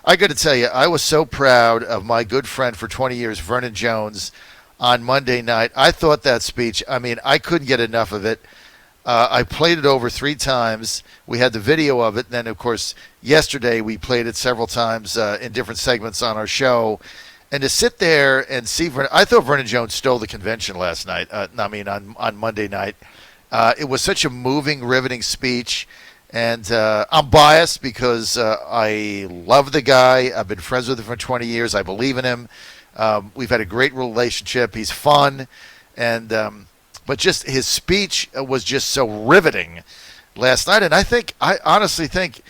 I got to tell you, I was so proud of my good friend for 20 years, Vernon Jones, on Monday night. I thought that speech, I mean, I couldn't get enough of it. I played it over 3 times. We had the video of it. And then, of course, yesterday we played it several times in different segments on our show. And to sit there and see Vernon, I thought Vernon Jones stole the convention last night. On Monday night. It was such a moving, riveting speech. And I'm biased because I love the guy. I've been friends with him for 20 years. I believe in him. We've had a great relationship. He's fun. And but just his speech was just so riveting last night. And I honestly think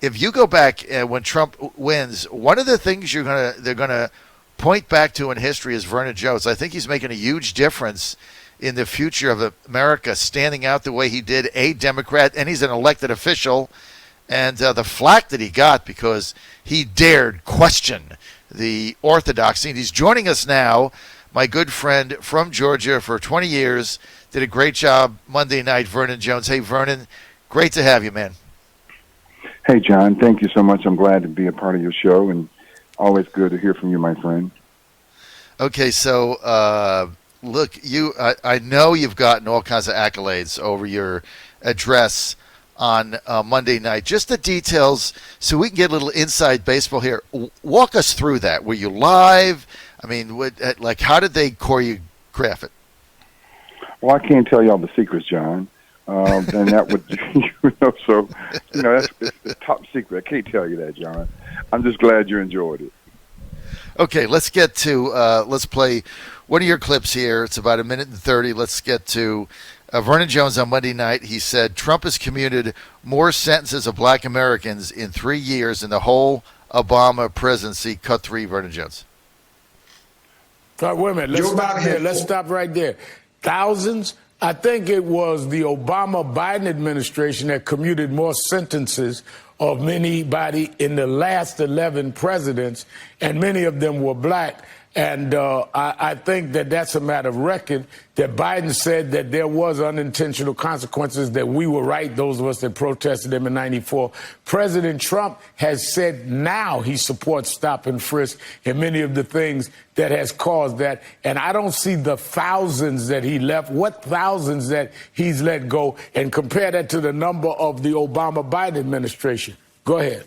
if you go back when Trump wins, one of the things they're gonna point back to in history is Vernon Jones. I think he's making a huge difference in the future of America, standing out the way he did, a Democrat, and he's an elected official. And the flack that he got because he dared question the orthodoxy. And he's joining us now, my good friend from Georgia for 20 years, did a great job Monday night, Vernon Jones. Hey, Vernon, great to have you, man. Hey, John, thank you so much. I'm glad to be a part of your show, and always good to hear from you, my friend. Okay, so look, I know you've gotten all kinds of accolades over your address on Monday night. Just the details so we can get a little inside baseball here. Walk us through that. Were you live? I mean, how did they choreograph it? Well, I can't tell you all the secrets, John. And that would, so, it's top secret. I can't tell you that, John. I'm just glad you enjoyed it. Okay, let's get to, let's play one of your clips here. It's about 1:30. Let's get to Vernon Jones on Monday night. He said Trump has commuted more sentences of black Americans in 3 years in the whole Obama presidency. Cut 3, Vernon Jones. Wait a minute. Let's stop right there. Thousands? I think it was the Obama-Biden administration that commuted more sentences of anybody in the last 11 presidents, and many of them were black. And I think that's a matter of record, that Biden said that there was unintentional consequences, that we were right, those of us that protested him in 94. President Trump has said now he supports stop and frisk and many of the things that has caused that. And I don't see the thousands that he left, what thousands that he's let go, and compare that to the number of the Obama-Biden administration. Go ahead.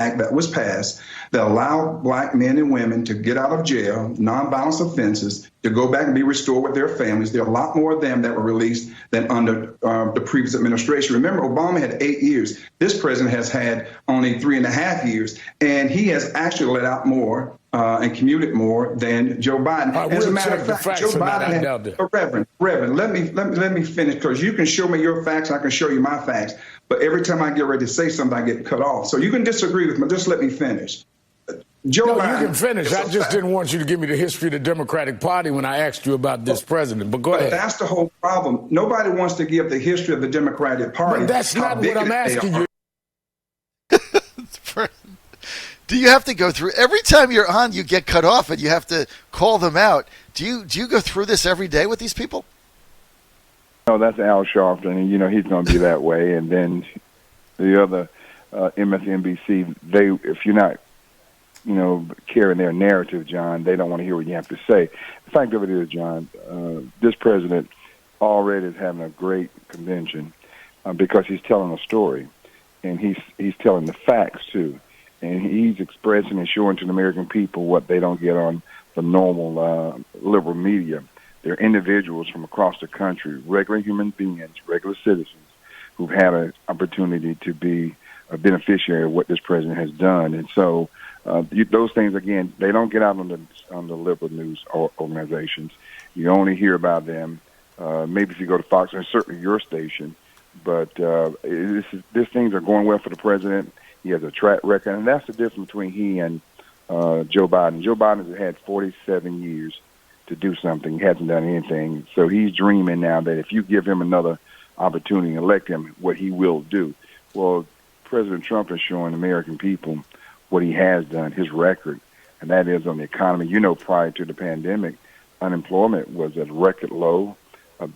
Act that was passed that allowed black men and women to get out of jail, nonviolent offenses, to go back and be restored with their families. There are a lot more of them that were released than under the previous administration. Remember, Obama had 8 years. This president has had only 3.5 years, and he has actually let out more and commuted more than Joe Biden. As a matter of fact, Joe Biden. Reverend, let me finish, because you can show me your facts, I can show you my facts. But every time I get ready to say something, I get cut off. So you can disagree with me. Just let me finish. Biden, you can finish. I just didn't want you to give me the history of the Democratic Party when I asked you about this president. But go ahead. That's the whole problem. Nobody wants to give the history of the Democratic Party. But that's not what I'm asking you. Do you have to go through every time you're on? You get cut off, and you have to call them out. Do you go through this every day with these people? No, that's Al Sharpton, and he's going to be that way. And then the other MSNBC, if you're not, carrying their narrative, John, they don't want to hear what you have to say. The fact of it is, John, this president already is having a great convention because he's telling a story, and he's telling the facts too, and he's expressing and showing to the American people what they don't get on the normal liberal media. They're individuals from across the country, regular human beings, regular citizens, who've had an opportunity to be a beneficiary of what this president has done. And so those things, again, they don't get out on the liberal news organizations. You only hear about them maybe if you go to Fox, and certainly your station. But these things are going well for the president. He has a track record, and that's the difference between he and Joe Biden. Joe Biden has had 47 years to do something. He hasn't done anything. So he's dreaming now that if you give him another opportunity and elect him, what he will do. Well, President Trump is showing American people what he has done, his record, and that is on the economy. Prior to the pandemic, unemployment was at a record low.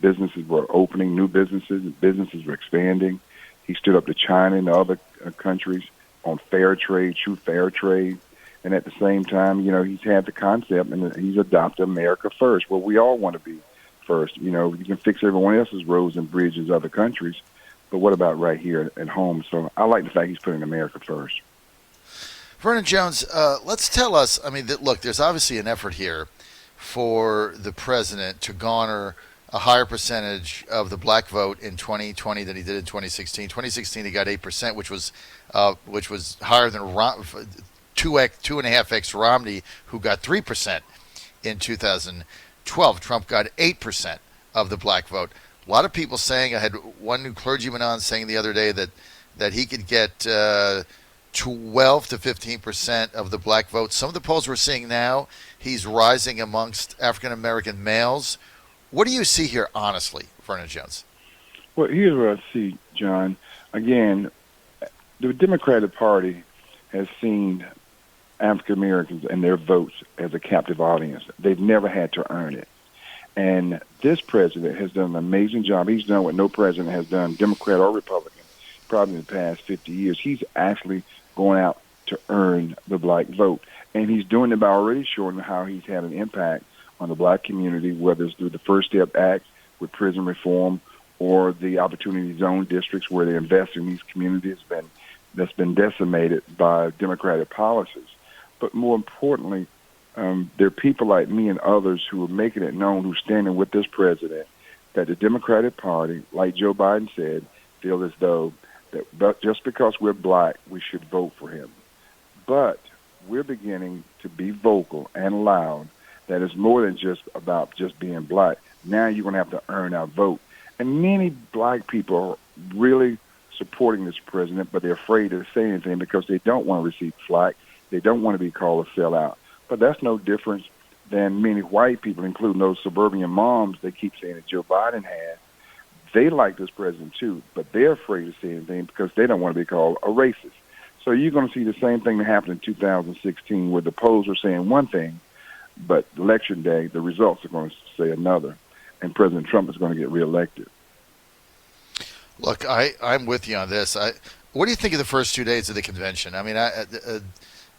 Businesses were opening, new businesses. Businesses were expanding. He stood up to China and other countries on fair trade, true fair trade. And at the same time, he's had the concept and he's adopted America first. Well, we all want to be first. You can fix everyone else's roads and bridges, other countries, but what about right here at home? So I like the fact he's putting America first. Vernon Jones, let's tell us, look, there's obviously an effort here for the president to garner a higher percentage of the black vote in 2020 than he did in 2016. 2016, he got 8%, which was higher than 2.5x Romney, who got 3% in 2012. Trump got 8% of the black vote. A lot of people saying, I had one new clergyman on saying the other day that he could get 12 to 15% of the black vote. Some of the polls we're seeing now, he's rising amongst African-American males. What do you see here, honestly, Vernon Jones? Well, here's what I see, John. Again, the Democratic Party has seen African Americans and their votes as a captive audience. They've never had to earn it. And this president has done an amazing job. He's done what no president has done, Democrat or Republican, probably in the past 50 years. He's actually going out to earn the black vote. And he's doing it by already showing how he's had an impact on the black community, whether it's through the First Step Act with prison reform or the Opportunity Zone districts where they invest in these communities that's been decimated by Democratic policies. But more importantly, there are people like me and others who are making it known, who are standing with this president, that the Democratic Party, like Joe Biden said, feel as though that just because we're black, we should vote for him. But we're beginning to be vocal and loud that it's more than just about just being black. Now you're going to have to earn our vote. And many black people are really supporting this president, but they're afraid to say anything because they don't want to receive flack. They don't want to be called a sellout. But that's no difference than many white people, including those suburban moms they keep saying that Joe Biden has. They like this president too, but they're afraid to say anything because they don't want to be called a racist. So you're going to see the same thing that happened in 2016 where the polls are saying one thing, but election day, the results are going to say another, and President Trump is going to get reelected. Look, I'm with you on this. What do you think of the first 2 days of the convention?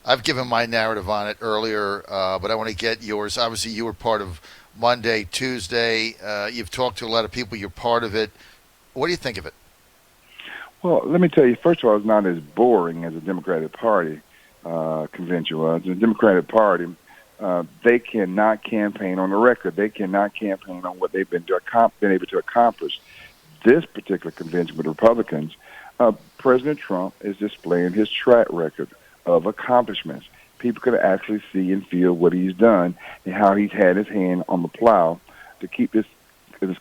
I've given my narrative on it earlier, but I want to get yours. Obviously, you were part of Monday, Tuesday. You've talked to a lot of people. You're part of it. What do you think of it? Well, let me tell you, first of all, it's not as boring as the Democratic Party convention was. The Democratic Party, they cannot campaign on the record. They cannot campaign on what they've been able to accomplish. This particular convention with Republicans, President Trump is displaying his track record of accomplishments. People could actually see and feel what he's done and how he's had his hand on the plow to keep this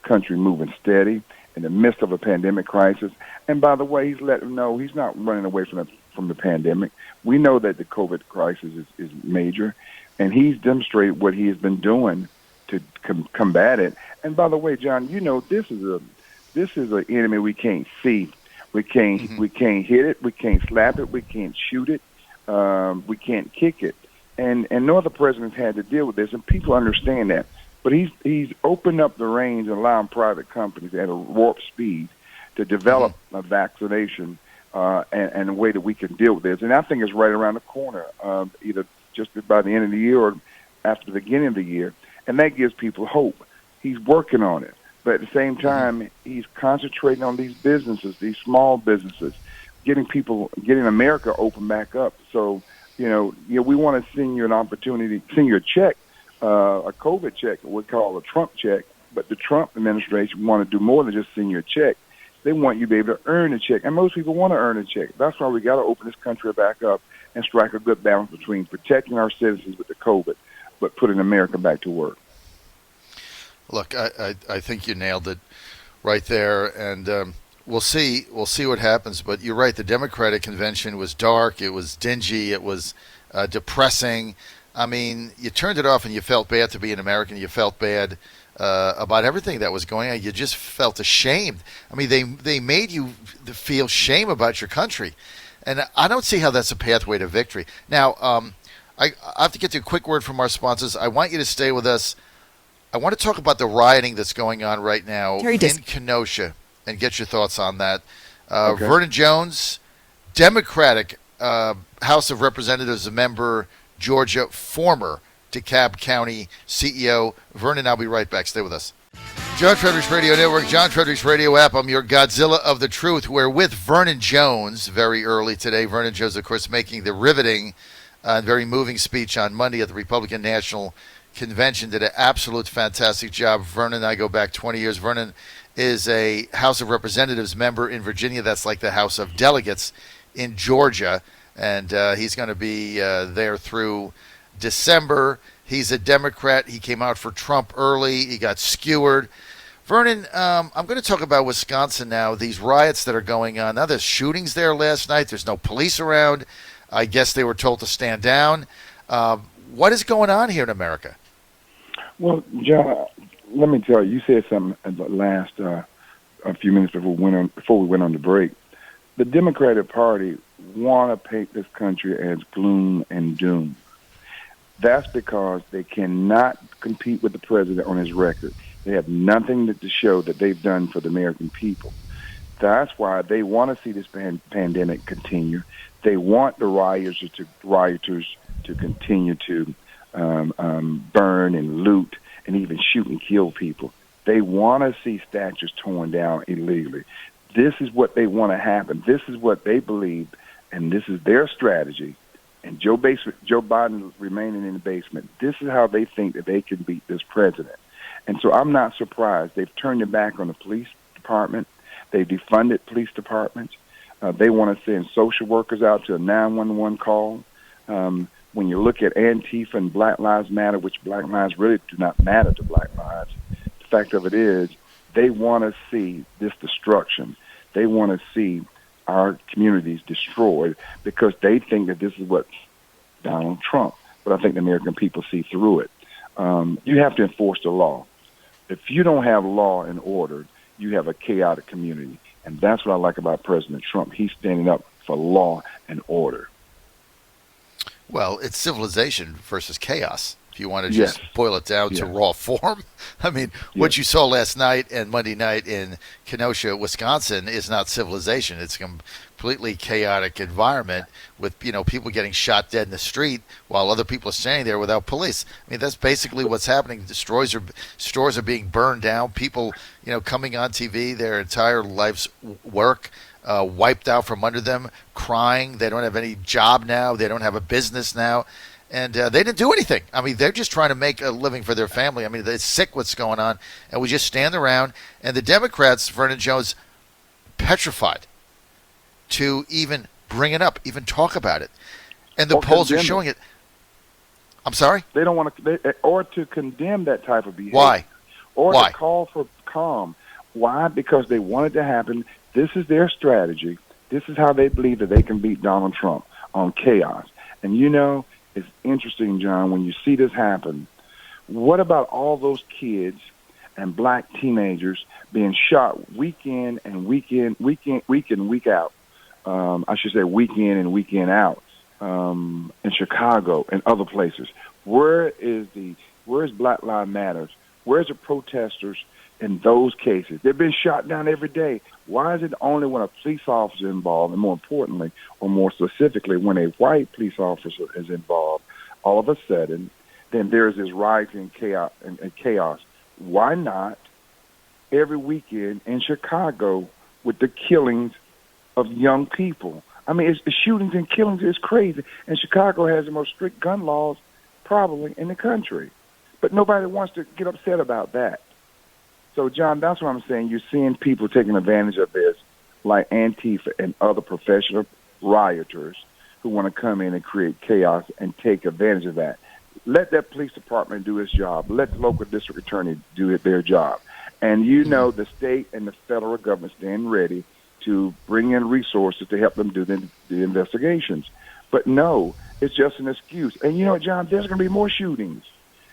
country moving steady in the midst of a pandemic crisis. And by the way, he's let them know he's not running away from the pandemic. We know that the COVID crisis is major, and he's demonstrated what he has been doing to combat it. And by the way, John, this is an enemy we can't see. We can't hit it. We can't slap it. We can't shoot it. We can't kick it. And no other president's had to deal with this, and people understand that. But he's opened up the reins and allowing private companies at a warp speed to develop a vaccination and a way that we can deal with this. And I think it's right around the corner, either just by the end of the year or after the beginning of the year. And that gives people hope. He's working on it. But at the same time, he's concentrating on these businesses, these small businesses, getting America open back up. So, we want to send you an opportunity, send you a check, a COVID check, we call a Trump check. But the Trump administration want to do more than just send you a check. They want you to be able to earn a check. And most people want to earn a check. That's why we got to open this country back up and strike a good balance between protecting our citizens with the COVID, but putting America back to work. Look, I think you nailed it right there, and we'll see what happens. But you're right. The Democratic convention was dark. It was dingy. It was depressing. You turned it off, and you felt bad to be an American. You felt bad about everything that was going on. You just felt ashamed. They made you feel shame about your country, and I don't see how that's a pathway to victory. Now, I have to get to a quick word from our sponsors. I want you to stay with us. I want to talk about the rioting that's going on right now Terry in Kenosha and get your thoughts on that. Okay. Vernon Jones, Democratic House of Representatives member, Georgia, former DeKalb County CEO. Vernon, I'll be right back. Stay with us. John Fredericks Radio Network, John Fredericks Radio app. I'm your Godzilla of the Truth. We're with Vernon Jones very early today. Vernon Jones, of course, making the riveting and very moving speech on Monday at the Republican National Convention. Did an absolute fantastic job. Vernon and I go back 20 years. Vernon is a House of Representatives member in Virginia. That's like the House of Delegates in Georgia. And he's going to be there through December. He's a Democrat. He came out for Trump early. He got skewered. Vernon, I'm going to talk about Wisconsin now, these riots that are going on. Now there's shootings there last night. There's no police around. I guess they were told to stand down. What is going on here in America? Well, John, let me tell you. You said something at the last a few minutes before we went on the break. The Democratic Party want to paint this country as gloom and doom. That's because they cannot compete with the president on his record. They have nothing to show that they've done for the American people. That's why they want to see this pandemic continue. They want the rioters to continue to burn and loot and even shoot and kill people. They want to see statues torn down illegally. This is what they want to happen. This is what they believe, and this is their strategy. And Joe Biden remaining in the basement. This is how they think that they can beat this president. And so I'm not surprised. They've turned their back on the police department. They defunded police departments. They want to send social workers out to a 911 call. When you look at Antifa and Black Lives Matter, which Black lives really do not matter to Black lives, the fact of it is they want to see this destruction. They want to see our communities destroyed because they think that this is what Donald Trump, but I think the American people see through it. You have to enforce the law. If you don't have law and order, you have a chaotic community. And that's what I like about President Trump. He's standing up for law and order. Well, it's civilization versus chaos. If you want to just boil it down to raw form. I mean, what you saw last night and Monday night in Kenosha, Wisconsin is not civilization. It's a completely chaotic environment with, people getting shot dead in the street while other people are standing there without police. I mean, that's basically what's happening. The stores are being burned down. People, coming on TV, their entire life's work wiped out from under them, crying. They don't have any job now. They don't have a business now. And they didn't do anything. I mean, they're just trying to make a living for their family. I mean, it's sick what's going on. And we just stand around. And the Democrats, Vernon Jones, petrified to even bring it up, even talk about it. And the polls are showing it. I'm sorry? They don't want to, or to condemn that type of behavior. Why? Or Why? to call for calm. Why? Because they want it to happen. This is their strategy. This is how they believe that they can beat Donald Trump on chaos. And it's interesting, John, when you see this happen. What about all those kids and black teenagers being shot week in and week out? I should say week in and weekend out in Chicago and other places. Where is Black Lives Matter? Where's the protesters in those cases? They've been shot down every day. Why is it only when a police officer is involved, and more importantly, or more specifically, when a white police officer is involved, all of a sudden, then there's this rising chaos and chaos? Why not every weekend in Chicago with the killings of young people? I mean, it's shootings and killings is crazy. And Chicago has the most strict gun laws probably in the country. But nobody wants to get upset about that. So, John, that's what I'm saying. You're seeing people taking advantage of this, like Antifa and other professional rioters who want to come in and create chaos and take advantage of that. Let that police department do its job. Let the local district attorney do their job. And the state and the federal government stand ready to bring in resources to help them do the investigations. But no, it's just an excuse. And John, there's going to be more shootings.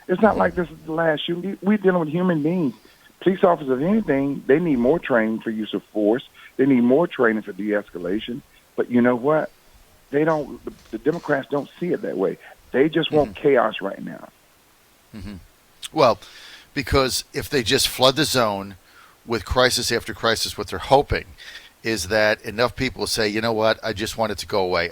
It's not like this is the last shooting. We're dealing with human beings. Police officers, if anything, they need more training for use of force. They need more training for de-escalation. But you know what? They don't. The Democrats don't see it that way. They just want chaos right now. Well, because if they just flood the zone with crisis after crisis, what they're hoping is that enough people will say, you know what, I just want it to go away.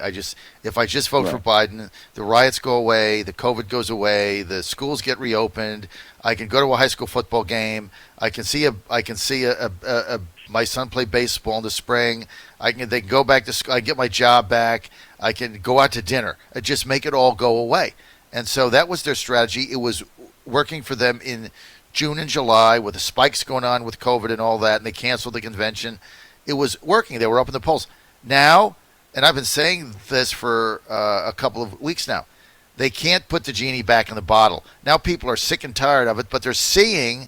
If I just vote for Biden, the riots go away, the COVID goes away, the schools get reopened, I can go to a high school football game, I can see my son play baseball in the spring, they can go back to school, I get my job back, I can go out to dinner, I just make it all go away. And so that was their strategy. It was working for them in June and July with the spikes going on with COVID and all that, and they canceled the convention. It was working. They were up in the polls. Now, and I've been saying this for a couple of weeks now, they can't put the genie back in the bottle. Now people are sick and tired of it, but they're seeing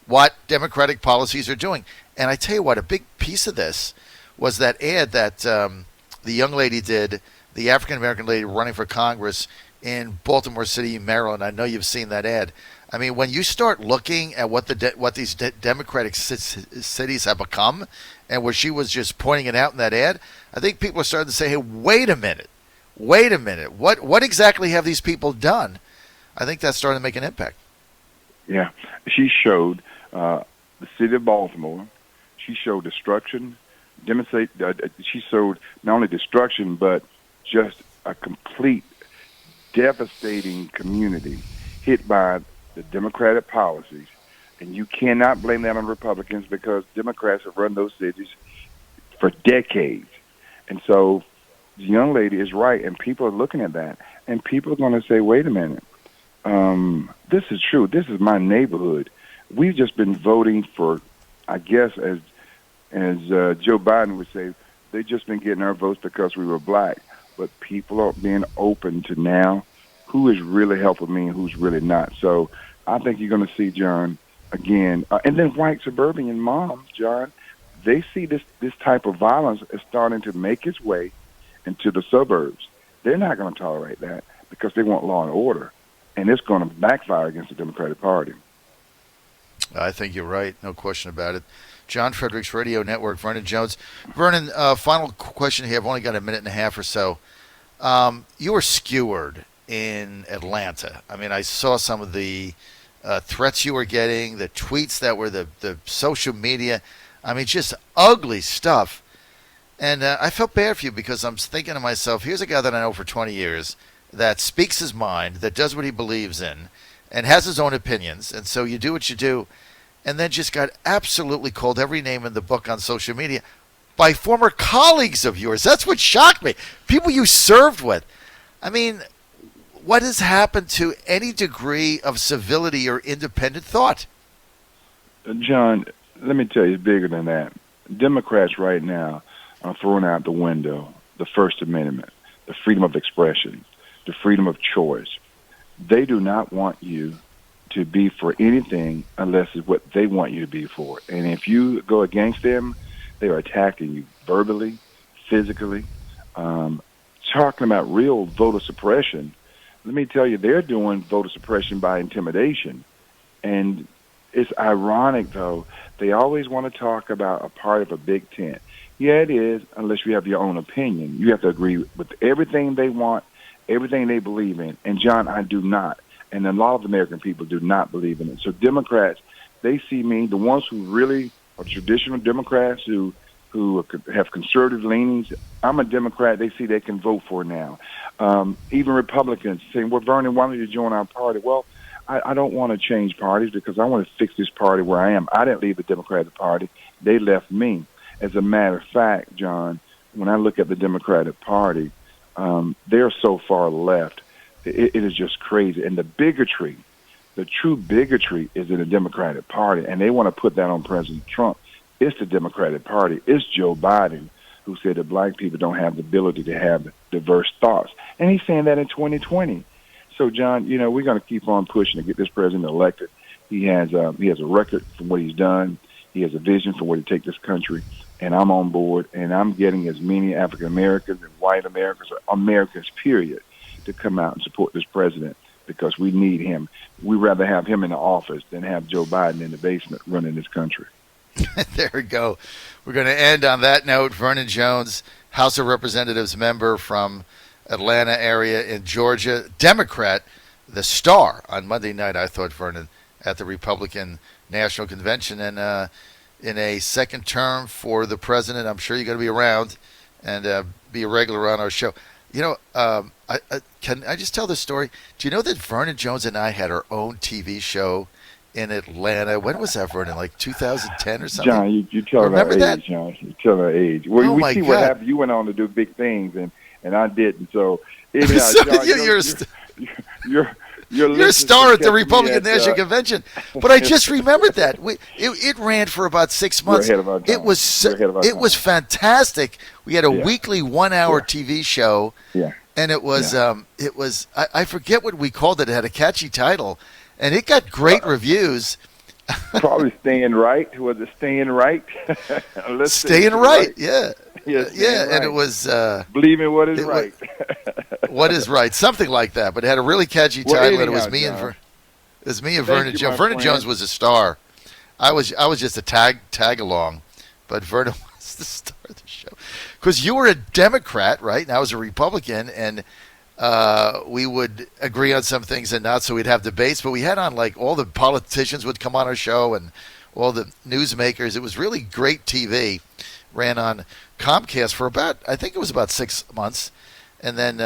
what Democratic policies are doing. And I tell you what, a big piece of this was that ad that the young lady did, the African-American lady running for Congress in Baltimore City, Maryland. I know you've seen that ad. I mean, when you start looking at what these Democratic cities have become, and where she was just pointing it out in that ad, I think people are starting to say, "Hey, wait a minute, what exactly have these people done?" I think that's starting to make an impact. Yeah, she showed the city of Baltimore. She showed destruction. She showed not only destruction, but just a complete devastating community hit by the Democratic policies, and you cannot blame that on Republicans because Democrats have run those cities for decades. And so the young lady is right, and people are looking at that, and people are going to say, wait a minute, this is true. This is my neighborhood. We've just been voting for, I guess, as Joe Biden would say, they've just been getting our votes because we were black. But people are being open to now who is really helping me and who's really not. So I think you're going to see, John, again, and then white suburban moms, John, they see this type of violence is starting to make its way into the suburbs. They're not going to tolerate that because they want law and order, and it's going to backfire against the Democratic Party. I think you're right. No question about it. John Fredericks Radio Network, Vernon Jones. Vernon, final question here. I've only got a minute and a half or so. You were skewered in Atlanta. I mean, I saw some of the threats you were getting, the tweets that were the social media. I mean, just ugly stuff. And I felt bad for you because I'm thinking to myself, here's a guy that I know for 20 years that speaks his mind, that does what he believes in, and has his own opinions. And so you do what you do, and then just got absolutely called every name in the book on social media by former colleagues of yours. That's what shocked me. People you served with. I mean, what has happened to any degree of civility or independent thought? John, let me tell you, it's bigger than that. Democrats right now are throwing out the window the First Amendment, the freedom of expression, the freedom of choice. They do not want you to be for anything unless it's what they want you to be for. And if you go against them, they are attacking you verbally, physically, talking about real voter suppression. Let me tell you, they're doing voter suppression by intimidation. And it's ironic, though. They always want to talk about a part of a big tent. Yeah, it is, unless you have your own opinion. You have to agree with everything they want, everything they believe in. And, John, I do not. And a lot of American people do not believe in it. So Democrats, they see me, the ones who really are traditional Democrats who have conservative leanings. I'm a Democrat. They see they can vote for now. Even Republicans saying, well, Vernon, why don't you join our party? Well, I don't want to change parties because I want to fix this party where I am. I didn't leave the Democratic Party. They left me. As a matter of fact, John, when I look at the Democratic Party, they're so far left. It is just crazy. And the bigotry, the true bigotry is in the Democratic Party, and they want to put that on President Trump. It's the Democratic Party. It's Joe Biden who said that black people don't have the ability to have diverse thoughts. And he's saying that in 2020. So, John, you know, we're going to keep on pushing to get this president elected. He has a record for what he's done. He has a vision for where to take this country. And I'm on board, and I'm getting as many African Americans and white Americans, or Americans, period, to come out and support this president because we need him. We'd rather have him in the office than have Joe Biden in the basement running this country. There we go. We're going to end on that note. Vernon Jones, House of Representatives member from Atlanta area in Georgia, Democrat, the star on Monday night, I thought, Vernon, at the Republican National Convention, and in a second term for the president, I'm sure you're going to be around and be a regular on our show. You know, can I just tell this story? Do you know that Vernon Jones and I had our own TV show in Atlanta? When was that, Vernon? Like 2010 or something? John, you tell our age, that? John. You tell our age. Well, Oh, we my see God. what happened. You went on to do big things, and I didn't. So, anyhow, So John, you're a star at the Republican National National Convention. But I just remembered that. It ran for about 6 months. ahead of our time. It was We're ahead of our it time. was fantastic. We had a Yeah. weekly 1-hour Yeah. TV show. Yeah. And it was I forget what we called it. It had a catchy title, and it got great reviews. Probably Staying Right. Was it Staying Right? Staying right, yeah. Yes, Yeah, Staying and it Right. was Believe in what is it wa- right. What is Right, something like that. But it had a really catchy Well, title, and it was anyhow, me and John. it was me and Thank Vernon you, Jones. my Vernon friend. Jones was a star. I was just a tag along, but Vernon was the star of the show because you were a Democrat, right? And I was a Republican, and we would agree on some things and not. So we'd have debates, but we had on like all the politicians would come on our show and all the newsmakers. It was really great TV. Ran on Comcast for about, I think it was about 6 months, and then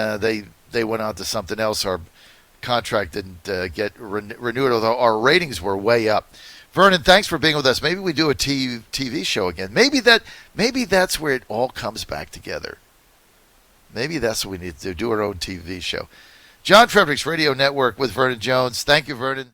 they went on to something else. Our contract didn't get renewed, although our ratings were way up. Vernon, thanks for being with us. Maybe we do a TV show again. Maybe that's where it all comes back together. Maybe that's what we need to do our own TV show. John Fredericks Radio Network with Vernon Jones. Thank you, Vernon.